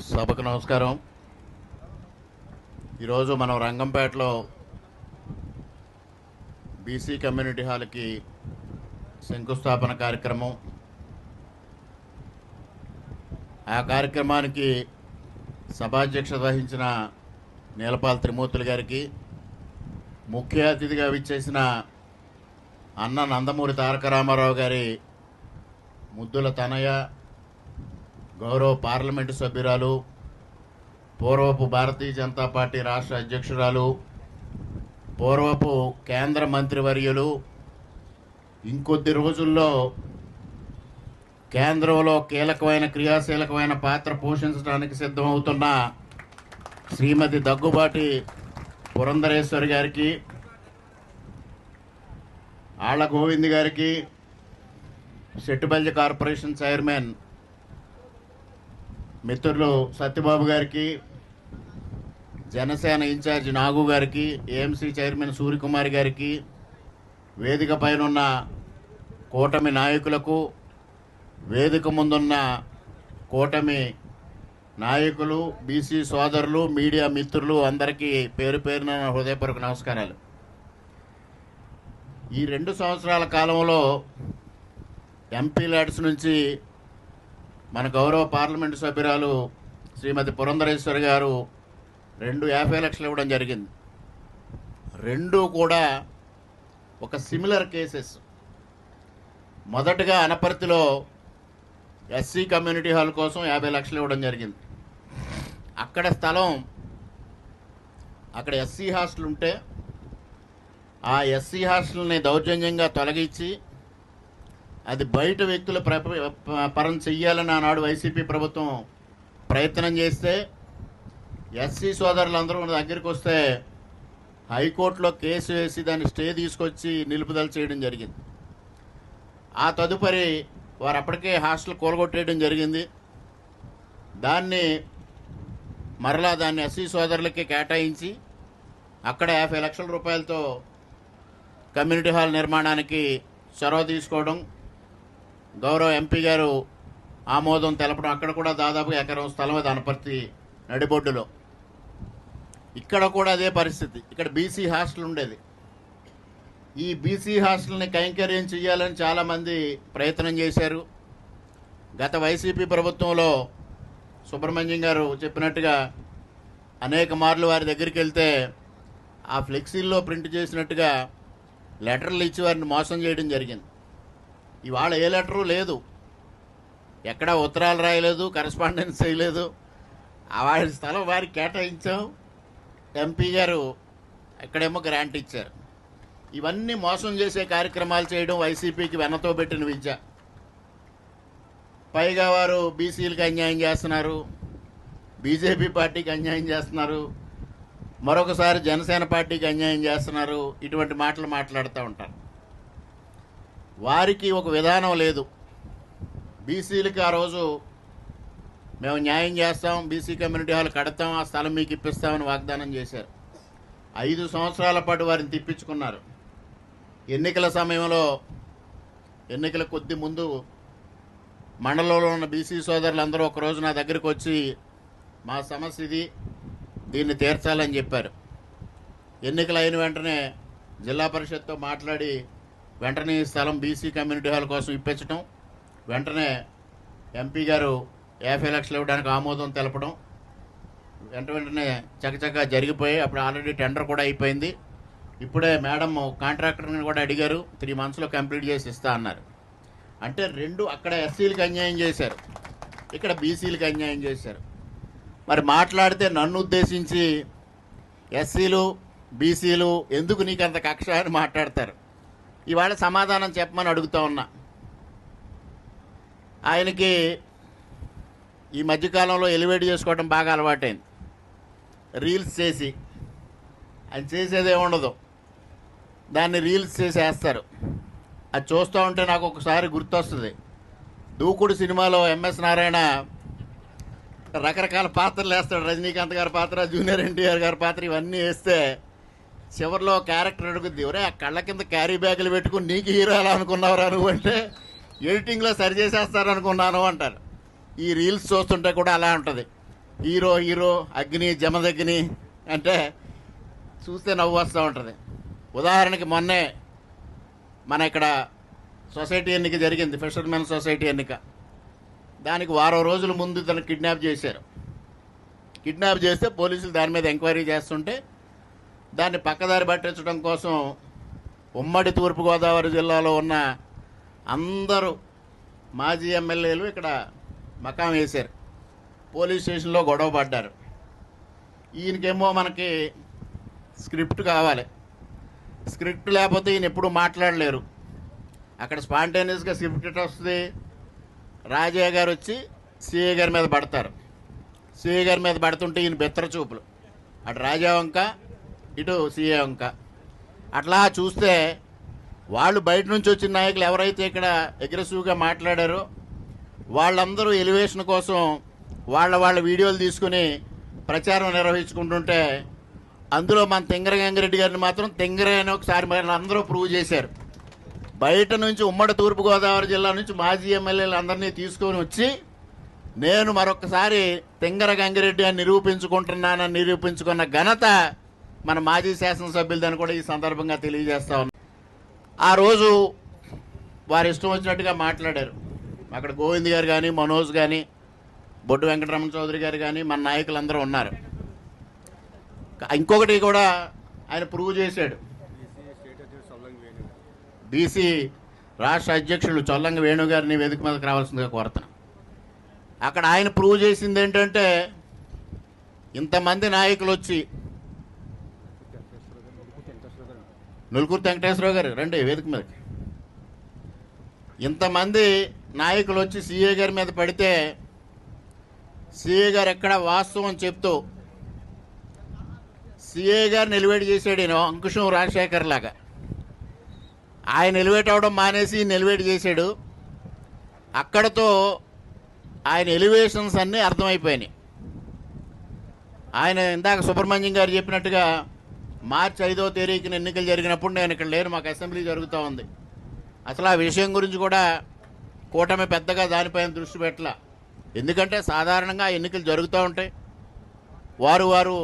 సభకు నమస్కారం. ఈరోజు మనం రంగంపేటలో బీసీ కమ్యూనిటీ హాల్కి శంకుస్థాపన కార్యక్రమం. ఆ కార్యక్రమానికి సభాధ్యక్షత వహించిన నీలపాల త్రిమూర్తులు గారికి, ముఖ్య అతిథిగా విచ్చేసిన అన్న నందమూరి తారక రామారావు గారి ముద్దుల తనయ, గౌరవ పార్లమెంటు సభ్యురాలు, పూర్వపు భారతీయ జనతా పార్టీ రాష్ట్ర అధ్యక్షురాలు, పూర్వపు కేంద్ర మంత్రివర్యులు, ఇంకొద్ది రోజుల్లో కేంద్రంలో క్రియాశీలకమైన పాత్ర పోషించడానికి సిద్ధమవుతున్న శ్రీమతి దగ్గుబాటి పురంధరేశ్వరి గారికి, ఆళ్ల గోవింద్ గారికి, సెట్టుబల్లి కార్పొరేషన్ చైర్మన్ మిత్రులు సత్యబాబు గారికి, జనసేన ఇన్ఛార్జ్ నాగు గారికి, ఏఎంసీ చైర్మన్ సూర్యకుమారి గారికి, వేదిక పైనున్న కూటమి నాయకులకు, వేదిక ముందున్న కూటమి నాయకులు, బీసీ సోదరులు, మీడియా మిత్రులు అందరికీ పేరు పేరున హృదయపూర్వక నమస్కారాలు. ఈ 2 సంవత్సరాల కాలంలో ఎంపీ ల్యాడ్స్ నుంచి మన గౌరవ పార్లమెంటు సభ్యురాలు శ్రీమతి పురంధరేశ్వరి గారు 50 లక్షలు ఇవ్వడం జరిగింది. 2 కూడా ఒక సిమిలర్ కేసెస్. మొదటగా అనపర్తిలో ఎస్సీ కమ్యూనిటీ హాల్ కోసం 50 లక్షలు ఇవ్వడం జరిగింది. అక్కడ స్థలం, అక్కడ ఎస్సీ హాస్టల్ ఉంటే ఆ ఎస్సీ హాస్టల్ని దౌర్జన్యంగా తొలగించి అది బయట వ్యక్తుల పరం చెయ్యాలని ఆనాడు వైసీపీ ప్రభుత్వం ప్రయత్నం చేస్తే, ఎస్సీ సోదరులందరూ మన దగ్గరికి వస్తే హైకోర్టులో కేసు వేసి దాన్ని స్టే తీసుకొచ్చి నిలుపుదల చేయడం జరిగింది. ఆ తదుపరి వారు అప్పటికే హాస్టల్ కూలగొట్టేయడం జరిగింది. మరలా దాన్ని ఎస్సీ సోదరులకి కేటాయించి అక్కడ 50 లక్షల రూపాయలతో కమ్యూనిటీ హాల్ నిర్మాణానికి చొరవ తీసుకోవడం, గౌరవ ఎంపీ గారు ఆమోదం తెలపడం. అక్కడ కూడా దాదాపు ఎకరం స్థలం అది అనపర్తి నడిబొడ్డులో. ఇక్కడ కూడా అదే పరిస్థితి. ఇక్కడ బీసీ హాస్టల్ ఉండేది. ఈ బీసీ హాస్టల్ని కైంకర్యం చేయాలని చాలామంది ప్రయత్నం చేశారు. గత వైసీపీ ప్రభుత్వంలో సుబ్రహ్మణ్యం గారు చెప్పినట్టుగా అనేక మార్లు వారి దగ్గరికి వెళ్తే ఆ ఫ్లెక్సీల్లో ప్రింట్ చేసినట్టుగా లెటర్లు ఇచ్చి వారిని మోసం చేయడం జరిగింది. ఇవాళ ఏ లెటరు లేదు, ఎక్కడ ఉత్తరాలు రాయలేదు, కరెస్పాండెన్స్ చేయలేదు. వారి స్థలం వారికి కేటాయించాం, ఎంపీ గారు ఎక్కడేమో గ్రాంట్ ఇచ్చారు. ఇవన్నీ మోసం చేసే కార్యక్రమాలు చేయడం వైసీపీకి వెన్నతో పెట్టిన విద్య. పైగా వారు బీసీలకు అన్యాయం చేస్తున్నారు, బీజేపీ పార్టీకి అన్యాయం చేస్తున్నారు, మరొకసారి జనసేన పార్టీకి అన్యాయం చేస్తున్నారు. ఇటువంటి మాటలు మాట్లాడుతూ ఉంటారు. వారికి ఒక విధానం లేదు. బీసీలకి ఆ రోజు మేము న్యాయం చేస్తాం, బీసీ కమ్యూనిటీ హాల్ కడతాం, ఆ స్థలం మీకు ఇప్పిస్తామని వాగ్దానం చేశారు. 5 సంవత్సరాల పాటు వారిని తిప్పించుకున్నారు. ఎన్నికల సమయంలో, ఎన్నికల కొద్ది ముందు మండలంలో ఉన్న బీసీ సోదరులందరూ ఒకరోజు నా దగ్గరికి వచ్చి మా సమస్య ఇది, దీన్ని తీర్చాలని చెప్పారు. ఎన్నికలు అయిన వెంటనే జిల్లా పరిషత్తో మాట్లాడి వెంటనే ఈ స్థలం బీసీ కమ్యూనిటీ హాల్ కోసం ఇప్పించడం, వెంటనే ఎంపీ గారు 50 లక్షలు ఇవ్వడానికి ఆమోదం తెలపడం వెంటనే చకచకా జరిగిపోయి అప్పుడు ఆల్రెడీ టెండర్ కూడా అయిపోయింది. ఇప్పుడే మేడం కాంట్రాక్టర్ని కూడా అడిగారు, 3 మంత్స్లో కంప్లీట్ చేసి ఇస్తా అన్నారు. అంటే 2 అక్కడ ఎస్సీలకు అన్యాయం చేశారు, ఇక్కడ బీసీలకు అన్యాయం చేశారు. మరి మాట్లాడితే నన్ను ఉద్దేశించి ఎస్సీలు బీసీలు ఎందుకు నీకు అంత కక్ష అని మాట్లాడతారు. ఇవాళ సమాధానం చెప్పమని అడుగుతూ ఉన్నా. ఆయనకి ఈ మధ్యకాలంలో ఎలివేట్ చేసుకోవడం బాగా అలవాటైంది. రీల్స్ చేసి, ఆయన చేసేదే ఉండదు, దాన్ని రీల్స్ చేసి వేస్తారు. అది చూస్తూ ఉంటే నాకు ఒకసారి గుర్తొస్తుంది. దూకుడు సినిమాలో ఎంఎస్ నారాయణ రకరకాల పాత్రలు వేస్తాడు. రజనీకాంత్ గారి పాత్ర, జూనియర్ ఎన్టీఆర్ గారి పాత్ర, ఇవన్నీ వేస్తే చివరిలో క్యారెక్టర్ అడుగుద్ది, ఒరే ఆ కళ్ళ కింద క్యారీ బ్యాగులు పెట్టుకుని నీకు హీరో ఎలా అనుకున్నావురా నువ్వు అంటే, ఎడిటింగ్లో సరి చేసేస్తారనుకున్నాను అంటారు. ఈ రీల్స్ చూస్తుంటే కూడా అలా ఉంటుంది. హీరో హీరో అగ్ని జమదగ్ని అంటే చూస్తే నవ్వు వస్తూ ఉంటుంది. ఉదాహరణకి మొన్నే మన ఇక్కడ సొసైటీ ఎన్నిక జరిగింది, ఫిషర్మెన్ సొసైటీ ఎన్నిక. దానికి వారం రోజుల ముందు తను కిడ్నాప్ చేశారు. కిడ్నాప్ చేస్తే పోలీసులు దాని మీద ఎంక్వైరీ చేస్తుంటే దాన్ని పక్కదారి పట్టించడం కోసం ఉమ్మడి తూర్పుగోదావరి జిల్లాలో ఉన్న అందరూ మాజీ ఎమ్మెల్యేలు ఇక్కడ మకాం వేశారు. పోలీస్ స్టేషన్లో గొడవ పడ్డారు. ఈయనకేమో మనకి స్క్రిప్ట్ కావాలి, స్క్రిప్ట్ లేకపోతే ఈయన ఎప్పుడు మాట్లాడలేరు. అక్కడ స్పాంటేనియస్గా స్క్రిప్ట్ ఎట్లా వస్తుంది? రాజయ్య గారు వచ్చి సిఏ గారి మీద పడతారు. సిఏ గారి మీద పడుతుంటే ఈయన బెత్తర చూపులు, అటు రాజా వంక ఇటు సిఏ వంక. అట్లా చూస్తే వాళ్ళు బయట నుంచి వచ్చిన నాయకులు ఎవరైతే ఇక్కడ అగ్రెసివ్గా మాట్లాడారో వాళ్ళందరూ ఎలివేషన్ కోసం వాళ్ళ వీడియోలు తీసుకుని ప్రచారం నిర్వహించుకుంటుంటే అందులో మన తింగర గంగిరెడ్డి గారిని మాత్రం తింగర అని ఒకసారి అందరూ ప్రూవ్ చేశారు. బయట నుంచి ఉమ్మడి తూర్పుగోదావరి జిల్లా నుంచి మాజీ ఎమ్మెల్యేలు అందరినీ తీసుకొని వచ్చి నేను మరొకసారి తింగర గంగిరెడ్డి అని నిరూపించుకుంటున్నానని నిరూపించుకున్న ఘనత మన మాజీ శాసనసభ్యులదని కూడా ఈ సందర్భంగా తెలియజేస్తా ఉన్నాను. ఆ రోజు వారు ఇష్టం వచ్చినట్టుగా మాట్లాడారు. అక్కడ గోవింద్ గారు కానీ, మనోజ్ కానీ, బొడ్డు వెంకటరమణ చౌదరి గారు కానీ మన నాయకులందరూ ఉన్నారు. ఇంకొకటి కూడా ఆయన ప్రూవ్ చేశాడు. బీసీ రాష్ట్ర అధ్యక్షులు చొల్లంగి వేణు గారిని వేదిక మీదకి రావాల్సిందిగా కోరుతున్నాను. అక్కడ ఆయన ప్రూవ్ చేసింది ఏంటంటే ఇంతమంది నాయకులు వచ్చి, నులుకూరు వెంకటేశ్వరరావు గారు రండి వేదిక మీదకి, ఇంతమంది నాయకులు వచ్చి సిఏ గారి మీద పడితే సిఏ గారు ఎక్కడ వాస్తవం చెప్తూ సిఏ గారిని ఎలివేట్ చేశాడు. ఈయన అంకుశం రాజశేఖర్ లాగా ఆయన ఎలివేట్ అవడం మానేసి ఎలివేట్ చేశాడు. అక్కడతో ఆయన ఎలివేషన్స్ అన్నీ అర్థమైపోయినాయి. ఆయన ఇందాక సుబ్రహ్మణ్యం గారు చెప్పినట్టుగా మార్చి 5వ తేదీన ఎన్నికలు జరిగినప్పుడు నేను ఇక్కడ లేను, మాకు అసెంబ్లీ జరుగుతూ ఉంది. అసలు ఆ విషయం గురించి కూడా కూటమి పెద్దగా దానిపైన దృష్టి పెట్టాల. ఎందుకంటే సాధారణంగా ఎన్నికలు జరుగుతూ ఉంటాయి, వారు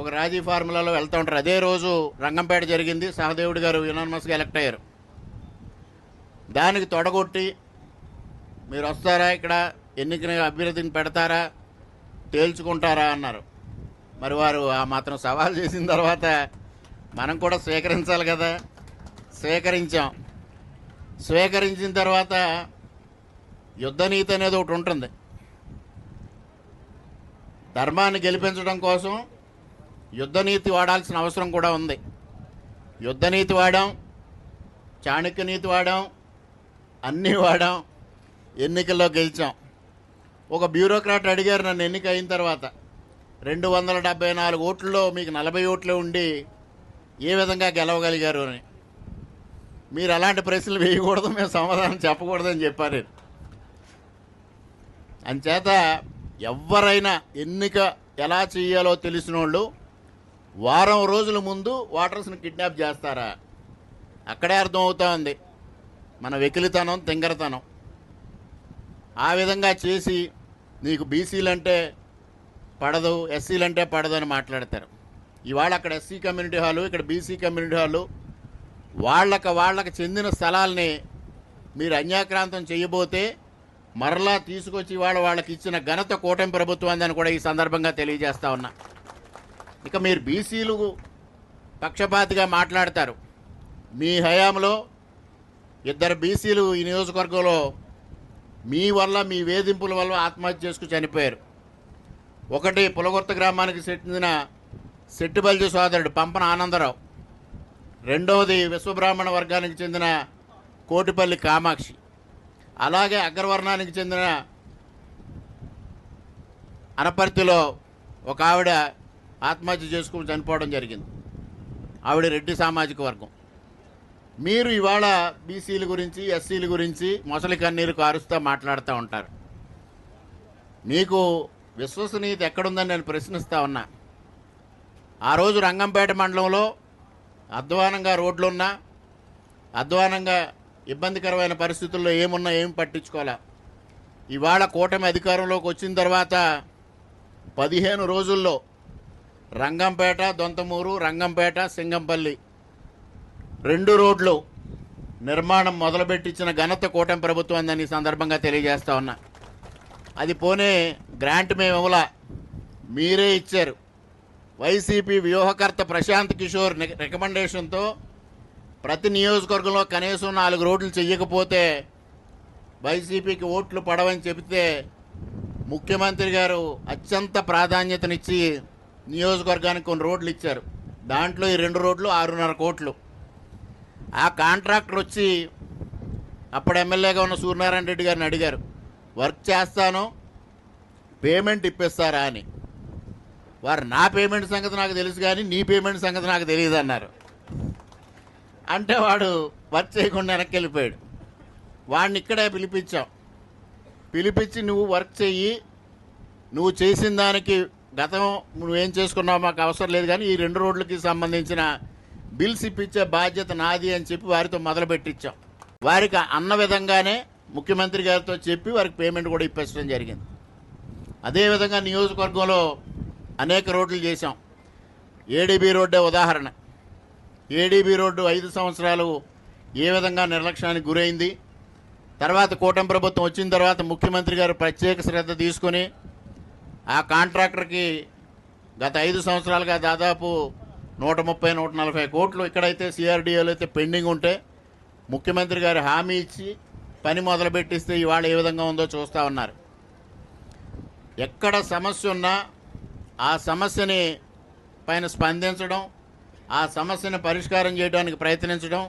ఒక రాజీ ఫార్ములాలో వెళ్తూ ఉంటారు. అదే రోజు రంగంపేట జరిగింది, సహదేవుడు గారు యునానిమస్గా ఎలక్ట్ అయ్యారు. దానికి తొడగొట్టి మీరు వస్తారా, ఇక్కడ ఎన్నికని అభ్యర్థిని పెడతారా, తేల్చుకుంటారా అన్నారు. మరి వారు ఆ మాత్రం సవాల్ చేసిన తర్వాత మనం కూడా స్వీకరించాలి కదా. స్వీకరించిన తర్వాత యుద్ధనీతి అనేది ఒకటి ఉంటుంది. ధర్మాన్ని గెలిపించడం కోసం యుద్ధనీతి వాడాల్సిన అవసరం కూడా ఉంది. యుద్ధనీతి వాడాం, చాణక్య నీతి వాడాం, అన్నీ వాడాం, ఎన్నికల్లో గెలిచాం. ఒక బ్యూరోక్రాట్ అడిగారు నన్ను ఎన్నిక అయిన తర్వాత 274 ఓట్లలో మీకు 40 ఓట్లే ఉండి ఏ విధంగా గెలవగలిగారు అని. మీరు అలాంటి ప్రశ్నలు వేయకూడదు, మేము సమాధానం చెప్పకూడదని చెప్పారు. అంచేత ఎవరైనా ఎన్నిక ఎలా చేయాలో తెలిసిన వాళ్ళు వారం రోజుల ముందు ఓటర్స్ని కిడ్నాప్ చేస్తారా? అక్కడే అర్థమవుతా ఉంది మన వెకిలితనం, తింగరతనం. ఆ విధంగా చేసి నీకు బీసీలంటే పడదు, ఎస్సీలంటే పడదు అని మాట్లాడతారు. ఇవాళ అక్కడ ఎస్సీ కమ్యూనిటీ హాలు, ఇక్కడ బీసీ కమ్యూనిటీ హాలు, వాళ్ళకి చెందిన స్థలాల్ని మీరు అన్యాక్రాంతం చేయబోతే మరలా తీసుకొచ్చి వాళ్ళకి ఇచ్చిన ఘనత కూటమి ప్రభుత్వాన్ని కూడా ఈ సందర్భంగా తెలియజేస్తా ఉన్నా. ఇక మీరు బీసీలు పక్షపాతిగా మాట్లాడతారు. మీ హయాంలో 2 బీసీలు ఈ నియోజకవర్గంలో మీ వల్ల, మీ వేధింపుల వల్ల ఆత్మహత్య చేసుకు చనిపోయారు. ఒకటి పులగొర్త గ్రామానికి చెందిన శెట్టిబల్జి సోదరుడు పంపన ఆనందరావు, రెండవది విశ్వబ్రాహ్మణ వర్గానికి చెందిన కోటిపల్లి కామాక్షి, అలాగే అగ్రవర్ణానికి చెందిన అనపర్తిలో ఒక ఆవిడ ఆత్మహత్య చేసుకుని చనిపోవడం జరిగింది. ఆవిడ రెడ్డి సామాజిక వర్గం. మీరు ఇవాళ బీసీల గురించి, ఎస్సీల గురించి మొసలి కన్నీరు కారుస్తూ మాట్లాడుతూ ఉంటారు. మీకు విశ్వసనీయత ఎక్కడుందని నేను ప్రశ్నిస్తూ ఉన్నా. ఆ రోజు రంగంపేట మండలంలో అధ్వానంగా రోడ్లున్నా, అధ్వానంగా ఇబ్బందికరమైన పరిస్థితుల్లో ఏమున్నా ఏమి పట్టించుకోవాలా. ఇవాళ కూటమి అధికారంలోకి వచ్చిన తర్వాత 15 రోజుల్లో రంగంపేట, దొంతమూరు, రంగంపేట, సింగంపల్లి 2 రోడ్లు నిర్మాణం మొదలుపెట్టించిన ఘనత కూటమి ప్రభుత్వం అందని ఈ సందర్భంగా తెలియజేస్తా ఉన్నా. అది పోనే గ్రాంట్ మేము ఇవ్వలా, మీరే ఇచ్చారు. వైసీపీ వ్యూహకర్త ప్రశాంత్ కిషోర్ రికమెండేషన్తో ప్రతి నియోజకవర్గంలో కనీసం 4 రోడ్లు చెయ్యకపోతే వైసీపీకి ఓట్లు పడవని చెబితే ముఖ్యమంత్రి గారు అత్యంత ప్రాధాన్యతనిచ్చి నియోజకవర్గానికి కొన్ని రోడ్లు ఇచ్చారు. దాంట్లో ఈ 2 రోడ్లు 6.5 కోట్లు. ఆ కాంట్రాక్టర్ వచ్చి అప్పుడు ఎమ్మెల్యేగా ఉన్న సూర్యనారాయణ రెడ్డి గారిని అడిగారు, వర్క్ చేస్తాను, పేమెంట్ ఇప్పిస్తారా అని. వారు నా పేమెంట్ సంగతి నాకు తెలుసు కానీ నీ పేమెంట్ సంగతి నాకు తెలియదు అన్నారు. అంటే వాడు వర్క్ చేయకుండా వెనక్కి వెళ్ళిపోయాడు. వాడిని ఇక్కడే పిలిపించి నువ్వు వర్క్ చెయ్యి, నువ్వు చేసిన దానికి గతం నువ్వేం చేసుకున్నావు మాకు అవసరం లేదు, కానీ ఈ 2 రోడ్లకి సంబంధించిన బిల్స్ ఇప్పించే బాధ్యత నాది అని చెప్పి వారితో మొదలుపెట్టించాం. వారికి అన్న విధంగానే ముఖ్యమంత్రి గారితో చెప్పి వారికి పేమెంట్ కూడా ఇప్పించడం జరిగింది. అదేవిధంగా నియోజకవర్గంలో అనేక రోడ్లు చేశాం. ఏడీబీ రోడ్డే ఉదాహరణ. ఏడీబీ రోడ్డు 5 సంవత్సరాలు ఏ విధంగా నిర్లక్ష్యానికి గురైంది. తర్వాత కూటమి ప్రభుత్వం వచ్చిన తర్వాత ముఖ్యమంత్రి గారు ప్రత్యేక శ్రద్ధ తీసుకొని ఆ కాంట్రాక్టర్కి గత 5 సంవత్సరాలుగా దాదాపు 130-140 కోట్లు, ఇక్కడైతే సిఆర్డీఏలో అయితే పెండింగ్ ఉంటే ముఖ్యమంత్రి గారు హామీ ఇచ్చి పని మొదలుపెట్టిస్తే ఇవాళ ఏ విధంగా ఉందో చూస్తూ ఉన్నారు. ఎక్కడ సమస్య ఉన్నా ఆ సమస్యని పైన స్పందించడం, ఆ సమస్యను పరిష్కారం చేయడానికి ప్రయత్నించడం,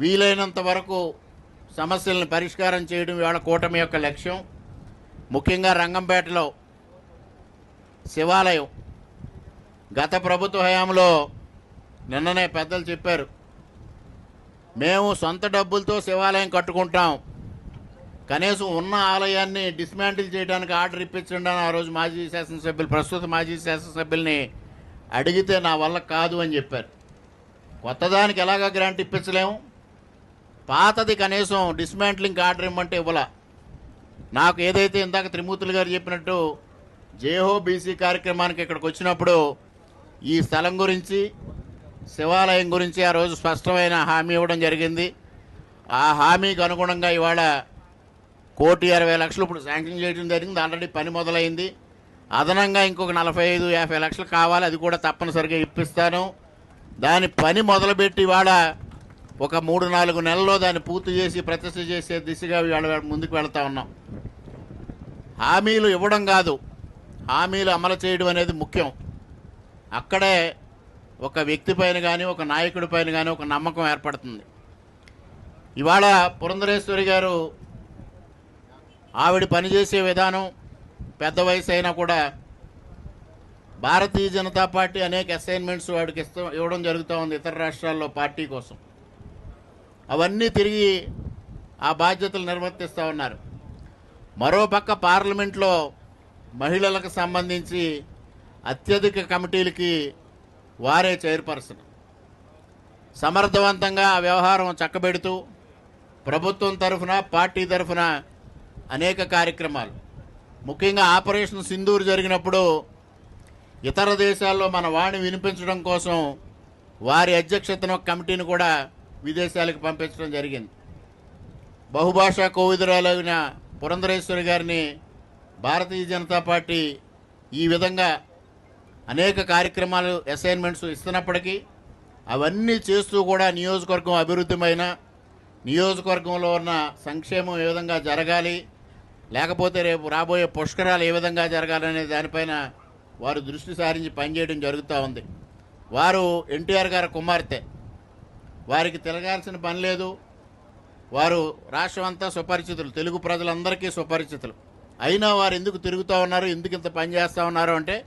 వీలైనంత వరకు సమస్యలను పరిష్కారం చేయడం ఇవాళ కూటమి యొక్క లక్ష్యం. ముఖ్యంగా రంగంపేటలో శివాలయం గత ప్రభుత్వ హయాంలో నిన్ననే పెద్దలు చెప్పారు, మేము సొంత డబ్బులతో శివాలయం కట్టుకుంటాం, కనీసం ఉన్న ఆలయాన్ని డిస్మాంటిల్ చేయడానికి ఆర్డర్ ఇప్పించండి అని ఆ రోజు ప్రస్తుత మాజీ శాసనసభ్యుల్ని అడిగితే నా వల్ల కాదు అని చెప్పారు. కొత్తదానికి ఎలాగా గ్రాంట్ ఇప్పించలేము, పాతది కనీసం డిస్మాంటిలింగ్ ఆర్డర్ ఇవ్వమంటే ఇవ్వాల. నాకు ఏదైతే ఇందాక త్రిమూర్తులు గారు చెప్పినట్టు జేహో బీసీ కార్యక్రమానికి ఇక్కడికి వచ్చినప్పుడు ఈ స్థలం గురించి, శివాలయం గురించి ఆ రోజు స్పష్టమైన హామీ ఇవ్వడం జరిగింది. ఆ హామీకి అనుగుణంగా ఇవాళ 1,60,00,000 ఇప్పుడు శాంక్షన్ చేయడం జరిగింది. ఆల్రెడీ పని మొదలైంది. అదనంగా ఇంకొక 45-50 లక్షలు కావాలి, అది కూడా తప్పనిసరిగా ఇప్పిస్తాను. దాని పని మొదలుపెట్టి ఇవాళ ఒక 3-4 నెలల్లో దాన్ని పూర్తి చేసి ప్రతిష్ఠ చేసే దిశగా ఇవాళ ముందుకు వెళ్తా ఉన్నాం. హామీలు ఇవ్వడం కాదు, హామీలు అమలు చేయడం అనేది ముఖ్యం. అక్కడే ఒక వ్యక్తి పైన కానీ ఒక నాయకుడి పైన కానీ ఒక నమ్మకం ఏర్పడుతుంది. ఇవాళ పురంధరేశ్వరి గారు ఆవిడ పనిచేసే విధానం, పెద్ద వయసు అయినా కూడా భారతీయ జనతా పార్టీ అనేక అసైన్మెంట్స్ వాడికి ఇవ్వడం జరుగుతూ ఉంది ఇతర రాష్ట్రాల్లో పార్టీ కోసం. అవన్నీ తిరిగి ఆ బాధ్యతలు నిర్వర్తిస్తూ ఉన్నారు. మరోపక్క పార్లమెంట్లో మహిళలకు సంబంధించి అత్యధిక కమిటీలకి వారే చైర్పర్సన్. సమర్థవంతంగా ఆ వ్యవహారం చక్కబెడుతూ ప్రభుత్వం తరఫున, పార్టీ తరఫున అనేక కార్యక్రమాలు, ముఖ్యంగా ఆపరేషన్ సింధూర్ జరిగినప్పుడు ఇతర దేశాల్లో మన వాణి వినిపించడం కోసం వారి అధ్యక్షతన ఒక కమిటీని కూడా విదేశాలకు పంపించడం జరిగింది. బహుభాషా కోవిదురాలైన పురంధరేశ్వరి గారిని భారతీయ జనతా పార్టీ ఈ విధంగా అనేక కార్యక్రమాలు, అసైన్మెంట్స్ ఇస్తున్నప్పటికీ అవన్నీ చేస్తూ కూడా నియోజకవర్గం అభివృద్ధిమైన, నియోజకవర్గంలో ఉన్న సంక్షేమం ఏ విధంగా జరగాలి, లేకపోతే రేపు రాబోయే పుష్కరాలు ఏ విధంగా జరగాలనే దానిపైన వారు దృష్టి సారించి పనిచేయడం జరుగుతూ ఉంది. వారు ఎన్టీఆర్ గారి కుమార్తె, వారికి తిరగాల్సిన పని లేదు. వారు రాష్ట్రం అంతా సుపరిచితులు, తెలుగు ప్రజలందరికీ సుపరిచితులు. అయినా వారు ఎందుకు తిరుగుతూ ఉన్నారు, ఎందుకు ఇంత పని చేస్తూ ఉన్నారు అంటే,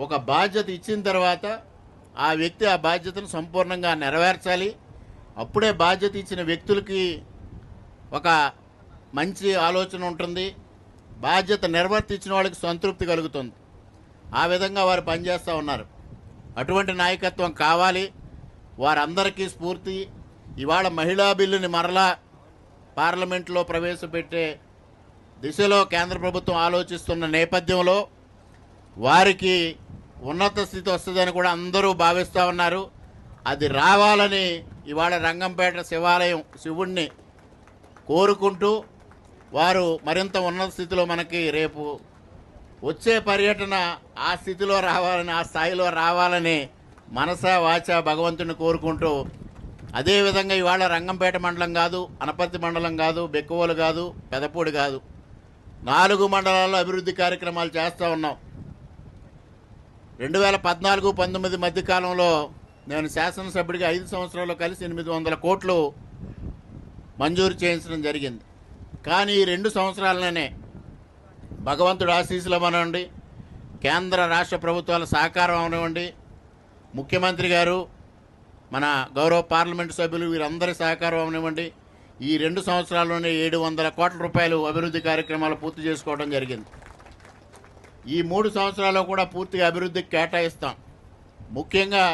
ఒక బాధ్యత ఇచ్చిన తర్వాత ఆ వ్యక్తి ఆ బాధ్యతను సంపూర్ణంగా నెరవేర్చాలి. అప్పుడే బాధ్యత ఇచ్చిన వ్యక్తులకి ఒక మంచి ఆలోచన ఉంటుంది, బాధ్యత నిర్వర్తించిన వాళ్ళకి సంతృప్తి కలుగుతుంది. ఆ విధంగా వారు పనిచేస్తూ ఉన్నారు. అటువంటి నాయకత్వం కావాలి, వారందరికీ స్ఫూర్తి. ఇవాళ మహిళా బిల్లుని మరలా పార్లమెంట్లో ప్రవేశపెట్టే దిశలో కేంద్ర ప్రభుత్వం ఆలోచిస్తున్న నేపథ్యంలో వారికి ఉన్నత స్థితి వస్తుందని కూడా అందరూ భావిస్తూ ఉన్నారు. అది రావాలని ఇవాళ రంగంపేట శివాలయం శివుణ్ణి కోరుకుంటూ వారు మరింత ఉన్నత స్థితిలో మనకి రేపు వచ్చే పర్యటన ఆ స్థితిలో రావాలని, ఆ స్థాయిలో రావాలని మనసా వాచ భగవంతుని కోరుకుంటూ, అదేవిధంగా ఇవాళ రంగంపేట మండలం కాదు, అనపర్తి మండలం కాదు, బెక్కువలు కాదు, పెదపూడి కాదు, 4 మండలాల్లో అభివృద్ధి కార్యక్రమాలు చేస్తూ ఉన్నాం. 2014-19 మధ్యకాలంలో నేను శాసనసభ్యుడిగా 5 సంవత్సరాల్లో కలిసి 800 కోట్లు మంజూరు చేయించడం జరిగింది. కానీ ఈ 2 సంవత్సరాలనే భగవంతుడు ఆశీస్సులు అవనివ్వండి, కేంద్ర రాష్ట్ర ప్రభుత్వాల సహకారం అవనివ్వండి, ముఖ్యమంత్రి గారు, మన గౌరవ పార్లమెంటు సభ్యులు వీరందరి సహకారం అవనివ్వండి, ఈ 2 సంవత్సరాల్లోనే 700 కోట్ల రూపాయలు అభివృద్ధి కార్యక్రమాలు పూర్తి చేసుకోవడం జరిగింది. ఈ 3 సంవత్సరాల్లో కూడా పూర్తిగా అభివృద్ధికి కేటాయిస్తాం. ముఖ్యంగా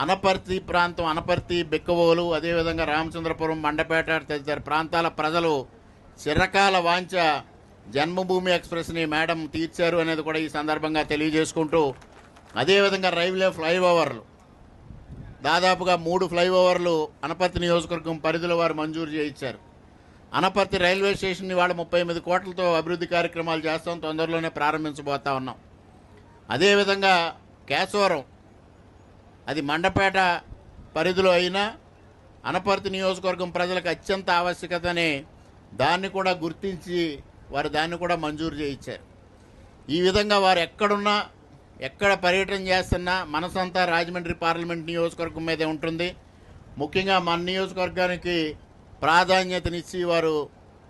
అనపర్తి ప్రాంతం, అనపర్తి, బెక్కవోలు, అదేవిధంగా రామచంద్రపురం, మండపేట తదితర ప్రాంతాల ప్రజలు చిరకాల వాంఛ జన్మభూమి ఎక్స్ప్రెస్ని మేడం తీర్చారు అనేది కూడా ఈ సందర్భంగా తెలియజేసుకుంటూ, అదేవిధంగా రైల్వే ఫ్లైఓవర్లు దాదాపుగా 3 ఫ్లైఓవర్లు అనపర్తి నియోజకవర్గం పరిధిలో వారు మంజూరు చేయించారు. అనపర్తి రైల్వే స్టేషన్ ఇవాళ 38 కోట్లతో అభివృద్ధి కార్యక్రమాలు చేస్తాం, తొందరలోనే ప్రారంభించబోతా ఉన్నాం. అదేవిధంగా కేశవరం, అది మండపేట పరిధిలో అయినా అనపర్తి నియోజకవర్గం ప్రజలకు అత్యంత ఆవశ్యకతని దాన్ని కూడా గుర్తించి వారు దాన్ని కూడా మంజూరు చేయించారు. ఈ విధంగా వారు ఎక్కడున్నా, ఎక్కడ పర్యటన చేస్తున్నా మనసంతా రాజమండ్రి పార్లమెంట్ నియోజకవర్గం మీదే ఉంటుంది. ముఖ్యంగా మన నియోజకవర్గానికి ప్రాధాన్యతనిచ్చి వారు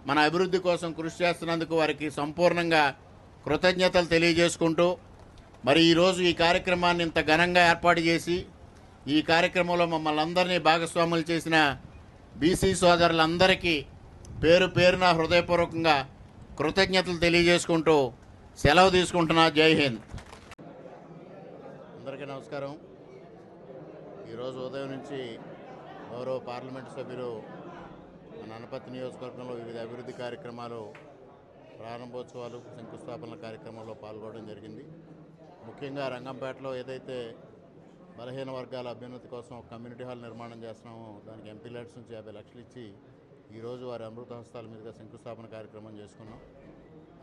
మన అభివృద్ధి కోసం కృషి చేస్తున్నందుకు వారికి సంపూర్ణంగా కృతజ్ఞతలు తెలియజేసుకుంటూ, మరి ఈరోజు ఈ కార్యక్రమాన్ని ఇంత ఘనంగా ఏర్పాటు చేసి ఈ కార్యక్రమంలో మమ్మల్ని అందరినీ భాగస్వాములు చేసిన బీసీ సోదరులందరికీ పేరు పేరున హృదయపూర్వకంగా కృతజ్ఞతలు తెలియజేసుకుంటూ సెలవు తీసుకుంటున్నా. జై హింద్. అందరికీ నమస్కారం. ఈరోజు ఉదయం నుంచి గౌరవ పార్లమెంటు సభ్యులు మన అనపర్తి నియోజకవర్గంలో వివిధ అభివృద్ధి కార్యక్రమాలు, ప్రారంభోత్సవాలు, శంకుస్థాపనల కార్యక్రమంలో పాల్గొనడం జరిగింది. ముఖ్యంగా రంగంపేటలో ఏదైతే బలహీన వర్గాల అభ్యున్నతి కోసం ఒక కమ్యూనిటీ హాల్ నిర్మాణం చేస్తున్నామో దానికి ఎంపీ ల్యాడ్స్ నుంచి 50 లక్షలు ఇచ్చి ఈరోజు వారి అమృత హస్తాల మీదుగా శంకుస్థాపన కార్యక్రమం చేసుకున్నాం.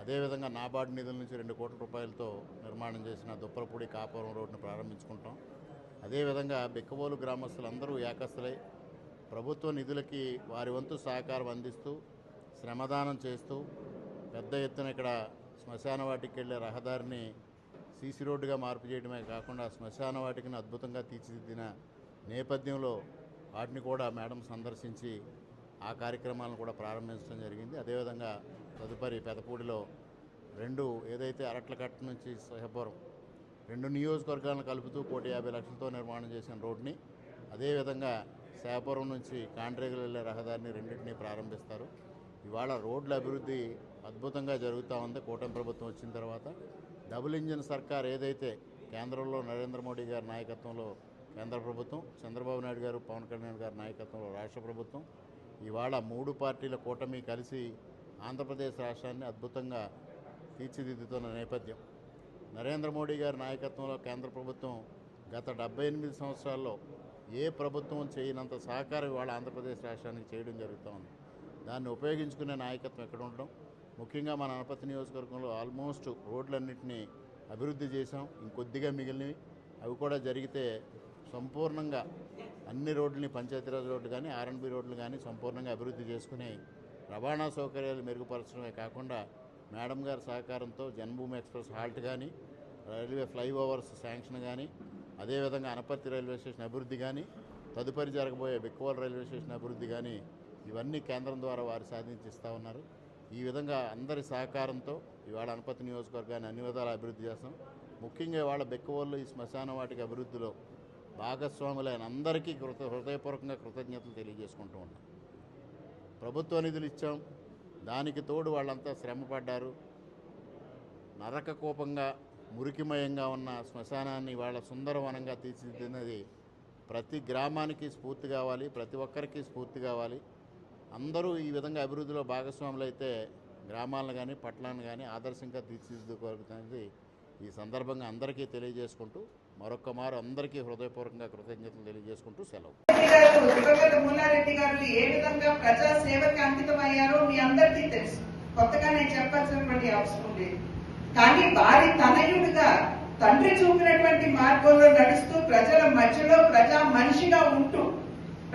అదేవిధంగా నాబార్డు నిధుల నుంచి 2 కోట్ల రూపాయలతో నిర్మాణం చేసిన దుప్పలపూడి కాపురం రోడ్డును ప్రారంభించుకుంటాం. అదేవిధంగా బెక్కవోలు గ్రామస్తులందరూ ఏకస్తులై ప్రభుత్వ నిధులకి వారి వంతు సహకారం అందిస్తూ, శ్రమదానం చేస్తూ పెద్ద ఎత్తున ఇక్కడ శ్మశాన వాటికి వెళ్ళే రహదారిని సీసీ రోడ్డుగా మార్పు చేయడమే కాకుండా శ్మశాన వాటికను అద్భుతంగా తీర్చిదిద్దిన నేపథ్యంలో వాటిని కూడా మేడం సందర్శించి ఆ కార్యక్రమాలను కూడా ప్రారంభించడం జరిగింది. అదేవిధంగా తదుపరి పెదపూడిలో 2 ఏదైతే అరట్లకట్ట నుంచి సహపురం 2 నియోజకవర్గాలను కలుపుతూ 1,50 లక్షలతో నిర్మాణం చేసిన రోడ్ని, అదేవిధంగా శాపురం నుంచి కాండ్రేగులు వెళ్ళే రహదారిని రెండింటినీ ప్రారంభిస్తారు. ఇవాళ రోడ్ల అభివృద్ధి అద్భుతంగా జరుగుతూ ఉంది. కూటమి ప్రభుత్వం వచ్చిన తర్వాత డబుల్ ఇంజిన్ సర్కార్ ఏదైతే కేంద్రంలో నరేంద్ర మోడీ గారి నాయకత్వంలో కేంద్ర ప్రభుత్వం, చంద్రబాబు నాయుడు గారు, పవన్ కళ్యాణ్ గారి నాయకత్వంలో రాష్ట్ర ప్రభుత్వం, ఇవాళ 3 పార్టీల కూటమి కలిసి ఆంధ్రప్రదేశ్ రాష్ట్రాన్ని అద్భుతంగా తీర్చిదిద్దుతున్న నేపథ్యం. నరేంద్ర మోడీ గారి నాయకత్వంలో కేంద్ర ప్రభుత్వం గత 78 సంవత్సరాల్లో ఏ ప్రభుత్వం చేయనంత సహకారం ఇవాళ ఆంధ్రప్రదేశ్ రాష్ట్రానికి చేయడం జరుగుతూ ఉంది. దాన్ని ఉపయోగించుకునే నాయకత్వం ఎక్కడ ఉండడం. ముఖ్యంగా మన అనపర్తి నియోజకవర్గంలో ఆల్మోస్ట్ రోడ్లన్నింటినీ అభివృద్ధి చేసాం. ఇంకొద్దిగా మిగిలినవి అవి కూడా జరిగితే సంపూర్ణంగా అన్ని రోడ్లని, పంచాయతీరాజ్ రోడ్లు కానీ, ఆర్ఎండ్బి రోడ్లు కానీ సంపూర్ణంగా అభివృద్ధి చేసుకుని రవాణా సౌకర్యాలు మెరుగుపరచడమే కాకుండా మేడం గారి సహకారంతో జన్మభూమి ఎక్స్ప్రెస్ హాల్ట్ కానీ, రైల్వే ఫ్లైఓవర్స్ శాంక్షన్ కానీ, అదేవిధంగా అనపర్తి రైల్వే స్టేషన్ అభివృద్ధి కానీ, తదుపరి జరగబోయే బెక్కవోలు రైల్వే స్టేషన్ అభివృద్ధి కానీ ఇవన్నీ కేంద్రం ద్వారా వారు సాధించిస్తూ ఉన్నారు. ఈ విధంగా అందరి సహకారంతో ఇవాళ అనపర్తి నియోజకవర్గాన్ని అన్ని విధాలా అభివృద్ధి చేస్తాం. ముఖ్యంగా ఇవాళ బెక్కవోళ్ళు ఈ శ్మశాన వాటికి అభివృద్ధిలో భాగస్వాములైన అందరికీ హృదయపూర్వకంగా కృతజ్ఞతలు తెలియజేసుకుంటూ ఉన్నాం. ప్రభుత్వ నిధులు ఇచ్చాం, దానికి తోడు వాళ్ళంతా శ్రమపడ్డారు. నరక కోపంగా మురికిమయంగా ఉన్న శ్మశానాన్ని వాళ్ళ సుందరవనంగా తీర్చిదిద్దినది ప్రతి గ్రామానికి స్ఫూర్తి కావాలి, ప్రతి ఒక్కరికి స్ఫూర్తి కావాలి. అందరూ ఈ విధంగా అభివృద్ధిలో భాగస్వాములు అయితే గ్రామాలను కానీ, పట్టణాలను కానీ ఆదర్శంగా తీర్చిదిద్దుకోగలుగుతున్నది ఈ సందర్భంగా అందరికీ తెలియజేసుకుంటూ మరొక్క మారు అందరికీ హృదయపూర్వకంగా కృతజ్ఞతలు తెలియజేసుకుంటూ సెలవు. మూలారెడ్డి గారు ఏ విధంగా ప్రజా సేవకి అంకితమయ్యారో మీ అందరికీ తెలుసు, కొత్తగా నేను చెప్పాల్సినటువంటి అవసరం లేదు. కానీ వారి తనయుడిగా తండ్రి చూపినటువంటి మార్గంలో నడుస్తూ ప్రజల మధ్యలో ప్రజా మనిషిగా ఉంటూ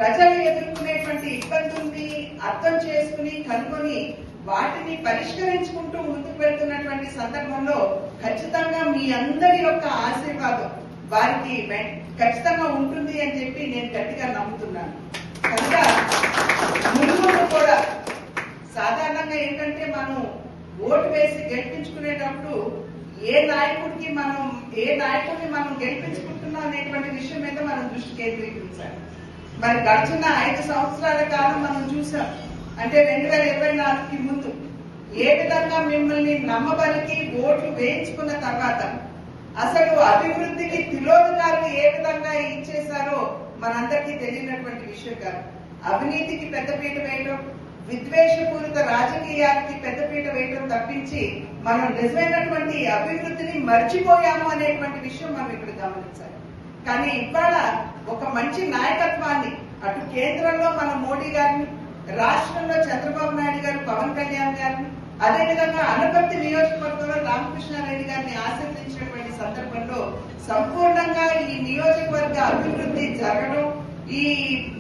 ప్రజలు ఎదుర్కొనేటువంటి ఇబ్బందుల్ని అర్థం చేసుకుని కనుగొని వాటిని పరిష్కరించుకుంటూ ముందుకు వెళ్తున్నటువంటి సందర్భంలో ఖచ్చితంగా మీ అందరి యొక్క ఆశీర్వాదం వారికి ఖచ్చితంగా ఉంటుంది అని చెప్పి నేను గట్టిగా నమ్ముతున్నాను. కనుక ముందు కూడా సాధారణంగా ఏంటంటే మనం ఓటు వేసి గెలిపించుకునేటప్పుడు ఏ నాయకుడిని మనం గెలిపించుకుంటున్నాం అనేటువంటి విషయం మీద మనం దృష్టి కేంద్రీకరించాలి. మరి గడిచిన 5 సంవత్సరాల కాలం మనం చూసాం. అంటే 2024కి ముందు ఏ విధంగా మిమ్మల్ని నమ్మబలికి ఓట్లు వేయించుకున్న తర్వాత అసలు అభివృద్ధికి తిలోదకాలు ఏ విధంగా ఇచ్చేశారో మనందరికీ తెలియనటువంటి విషయం కాదు. అవినీతికి పెద్దపీట వేయడం, విద్వేషపూరిత రాజకీయాలకి పెద్దపీట వేయడం తప్పించి మనం నిజమైనటువంటి అభివృద్ధిని మర్చిపోయాము అనేటువంటి విషయం మనం ఇక్కడ గమనించాలి. కానీ ఇవాళ ఒక మంచి నాయకత్వాన్ని అటు కేంద్రంలో మన మోడీ గారిని, రాష్ట్రంలో చంద్రబాబు నాయుడు గారు, పవన్ కళ్యాణ్ గారిని, అదేవిధంగా అనపర్తి నియోజకవర్గంలో రామకృష్ణారెడ్డి గారిని ఆశీర్వదించినటువంటి సందర్భంలో సంపూర్ణంగా ఈ నియోజకవర్గ అభివృద్ధి జరగడం, ఈ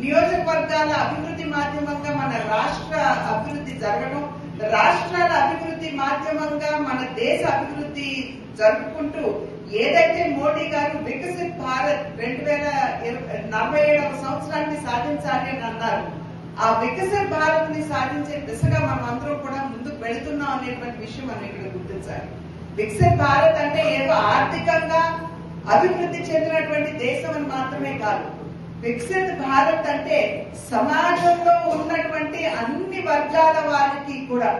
నియోజకవర్గాల అభివృద్ధి మాధ్యమంగా మన రాష్ట్ర అభివృద్ధి జరగడం, రాష్ట్రాల అభివృద్ధి మాధ్యమంగా మన దేశ అభివృద్ధి జరుపుకుంటూ ఏదైతే మోడీ గారు వికసిత్ భారత్ 2047వ సంవత్సరాన్ని సాధించాలి అని అన్నారు, ఆ వికసిత్ భారత్ ని సాధించే దిశగా మనం అందరం కూడా ముందుకు వెళుతున్నాం అనేటువంటి విషయం మనం ఇక్కడ గుర్తించాలి. వికసిత్ భారత్ అంటే ఏదో ఆర్థికంగా అభివృద్ధి చెందినటువంటి దేశం అని మాత్రమే కాదు. వికసిత్ భారత్ అంటే సమాజంలో ఉన్నటువంటి అన్ని వర్గాల వారికి కూడా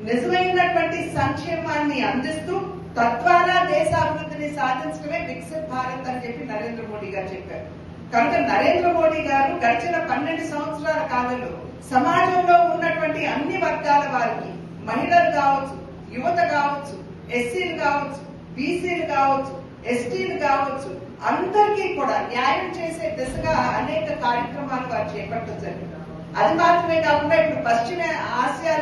నిజమైనటువంటి సంక్షేమాన్ని అందిస్తూ తద్వారా దేశాభివృద్ధిని సాధించడమే వికసిత్ భారత్ అని చెప్పి నరేంద్ర మోడీ గారు చెప్పారు. కనుక నరేంద్ర మోడీ గారు గడిచిన 12 సంవత్సరాల కాలంలో సమాజంలో ఉన్నటువంటి అన్ని వర్గాల వారికి, మహిళలు కావచ్చు, యువత కావచ్చు, ఎస్సీలు కావచ్చు, బీసీలు కావచ్చు, ఎస్టీలు కావచ్చు, అందరికీ కూడా న్యాయం చేసే దిశగా అనేక కార్యక్రమాలు వారు చేపట్టడం జరిగింది. అది మాత్రమే కాకుండా ఇప్పుడు పశ్చిమ ఆసియా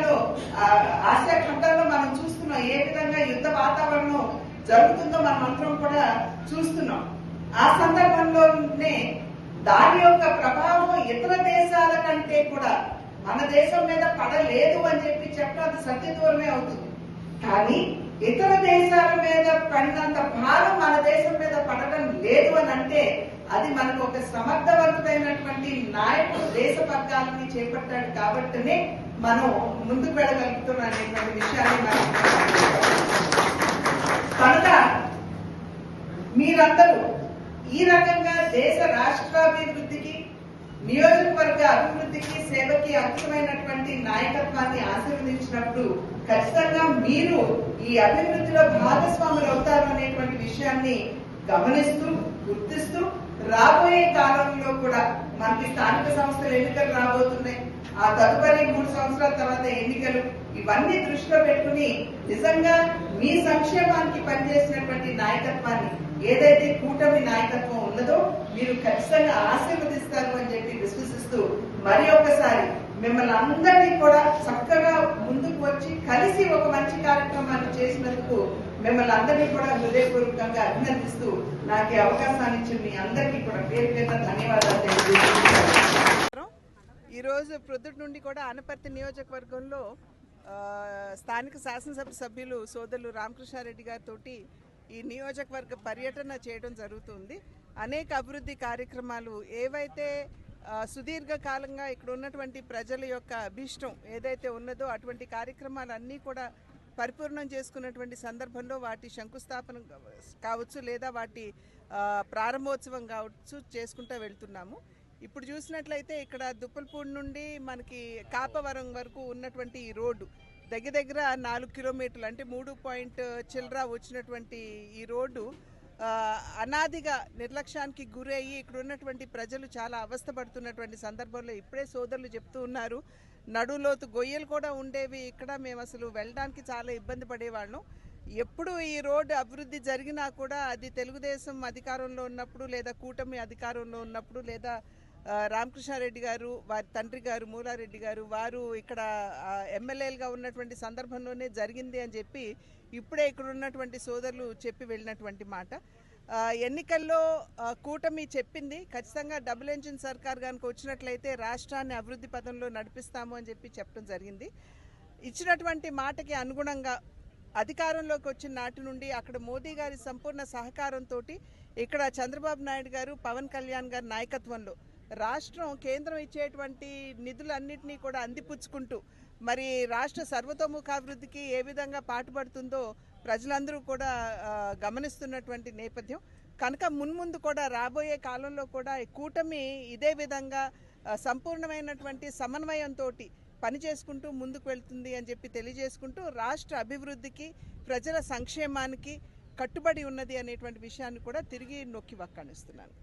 ఖండంలో మనం చూస్తున్నాం ఏ విధంగా యుద్ధ వాతావరణం జరుగుతుందో మనం అందరం కూడా చూస్తున్నాం. ఆ సందర్భంలోనే దాని యొక్క ప్రభావం ఇతర దేశాల కంటే కూడా మన దేశం మీద పడలేదు అని చెప్పి చెప్పడం అది సత్యదూరమే అవుతుంది. కానీ ఇతర దేశాల మీద పడినంత భారం మన దేశం మీద పడడం లేదు అని అంటే అది మనకు ఒక సమర్థవంతమైనటువంటి నాయకుడు దేశ పథకాలని చేపట్టాడు కాబట్టినే మనం ముందుకు వెళ్ళగలుగుతున్నాం అనేటువంటి విషయాన్ని మనం కనుక మీరందరూ ఈ రకంగా దేశ రాష్ట్రాభివృద్ధికి, నియోజకవర్గ అభివృద్ధికి, సేవకి అంకితమైనటువంటి నాయకత్వాన్ని ఆశీర్వదించినప్పుడు ఖచ్చితంగా మీరు ఈ అభివృద్ధిలో భాగస్వాములు అవుతారు అనేటువంటి విషయాన్ని గమనిస్తూ గుర్తిస్తూ రాబోయే కాలంలో కూడా మనకి స్థానిక సంస్థల ఎన్నికలు రాబోతున్నాయి. ఆ తదుపరి 3 సంవత్సరాల తర్వాత ఎన్నికలు, ఇవన్నీ దృష్టిలో పెట్టుకుని నిజంగా మీ సంక్షేమానికి పనిచేసినటువంటి నాయకత్వాన్ని ఏదైతే కూటమి నాయకత్వం ఉన్నదో మీరు ఖచ్చితంగా ఆశీర్వదిస్తారు అని చెప్పి విశ్వసిస్తూ మరి ఒక్కసారి మిమ్మల్ని అందరినీ కూడా చక్కగా ముందుకు వచ్చి కలిసి ఒక మంచి కార్యక్రమాన్ని చేసినందుకు మిమ్మల్ని అందరినీ కూడా హృదయపూర్వకంగా అభినందిస్తూ నాకు ఈ అవకాశాన్ని ఇచ్చిన మీ అందరికీ కూడా పేరు పేరున ధన్యవాదాలు తెలియజేస్తున్నాను. ఈరోజు ప్రొద్దుటి నుండి కూడా అనపర్తి నియోజకవర్గంలో స్థానిక శాసనసభ సభ్యులు సోదరులు రామకృష్ణారెడ్డి గారితో ఈ నియోజకవర్గ పర్యటన చేయడం జరుగుతుంది. అనేక అభివృద్ధి కార్యక్రమాలు ఏవైతే సుదీర్ఘకాలంగా ఇక్కడ ఉన్నటువంటి ప్రజల యొక్క అభీష్టం ఏదైతే ఉన్నదో అటువంటి కార్యక్రమాలన్నీ కూడా పరిపూర్ణం చేసుకున్నటువంటి సందర్భంలో వాటి శంకుస్థాపన కావచ్చు లేదా వాటి ప్రారంభోత్సవం కావచ్చు చేసుకుంటూ వెళ్తున్నాము. ఇప్పుడు చూసినట్లయితే ఇక్కడ దుప్పల్పూడి నుండి మనకి కాపవరం వరకు ఉన్నటువంటి ఈ రోడ్డు దగ్గర 4 కిలోమీటర్లు అంటే 3 చిల్లర వచ్చినటువంటి ఈ రోడ్డు అనాదిగా నిర్లక్ష్యానికి గురయ్యి ఇక్కడ ఉన్నటువంటి ప్రజలు చాలా అవస్థపడుతున్నటువంటి సందర్భంలో ఇప్పుడే సోదరులు చెప్తూ ఉన్నారు, నడులోతు గొయ్యలు కూడా ఉండేవి, ఇక్కడ మేము అసలు వెళ్ళడానికి చాలా ఇబ్బంది పడేవాళ్ళం. ఎప్పుడు ఈ రోడ్డు అభివృద్ధి జరిగినా కూడా అది తెలుగుదేశం అధికారంలో ఉన్నప్పుడు లేదా కూటమి అధికారంలో ఉన్నప్పుడు లేదా రామకృష్ణారెడ్డి గారు వారి తండ్రి గారు మూలారెడ్డి గారు వారు ఇక్కడ ఎమ్మెల్యేలుగా ఉన్నటువంటి సందర్భంలోనే జరిగింది అని చెప్పి ఇప్పుడే ఇక్కడ ఉన్నటువంటి సోదరులు చెప్పి వెళ్ళినటువంటి మాట. ఎన్నికల్లో కూటమి చెప్పింది ఖచ్చితంగా డబుల్ ఇంజిన్ సర్కార్ కనుక వచ్చినట్లయితే రాష్ట్రాన్ని అభివృద్ధి పథంలో నడిపిస్తాము అని చెప్పి చెప్పడం జరిగింది. ఇచ్చినటువంటి మాటకి అనుగుణంగా అధికారంలోకి వచ్చిన నాటి నుండి అక్కడ మోదీ గారి సంపూర్ణ సహకారంతో ఇక్కడ చంద్రబాబు నాయుడు గారు పవన్ కళ్యాణ్ గారి నాయకత్వంలో రాష్ట్రం కేంద్రం ఇచ్చేటువంటి నిధులన్నింటినీ కూడా అందిపుచ్చుకుంటూ మరి రాష్ట్ర సర్వతోముఖాభివృద్ధికి ఏ విధంగా పాటుపడుతుందో ప్రజలందరూ కూడా గమనిస్తున్నటువంటి నేపథ్యం కనుక మున్ముందు కూడా రాబోయే కాలంలో కూడా ఈ కూటమి ఇదే విధంగా సంపూర్ణమైనటువంటి సమన్వయంతో పని చేసుకుంటూ ముందుకు వెళ్తుంది అని చెప్పి తెలియజేసుకుంటూ రాష్ట్ర అభివృద్ధికి ప్రజల సంక్షేమానికి కట్టుబడి ఉన్నది అనేటువంటి విషయాన్ని కూడా తిరిగి నొక్కి వక్కాణిస్తున్నాను.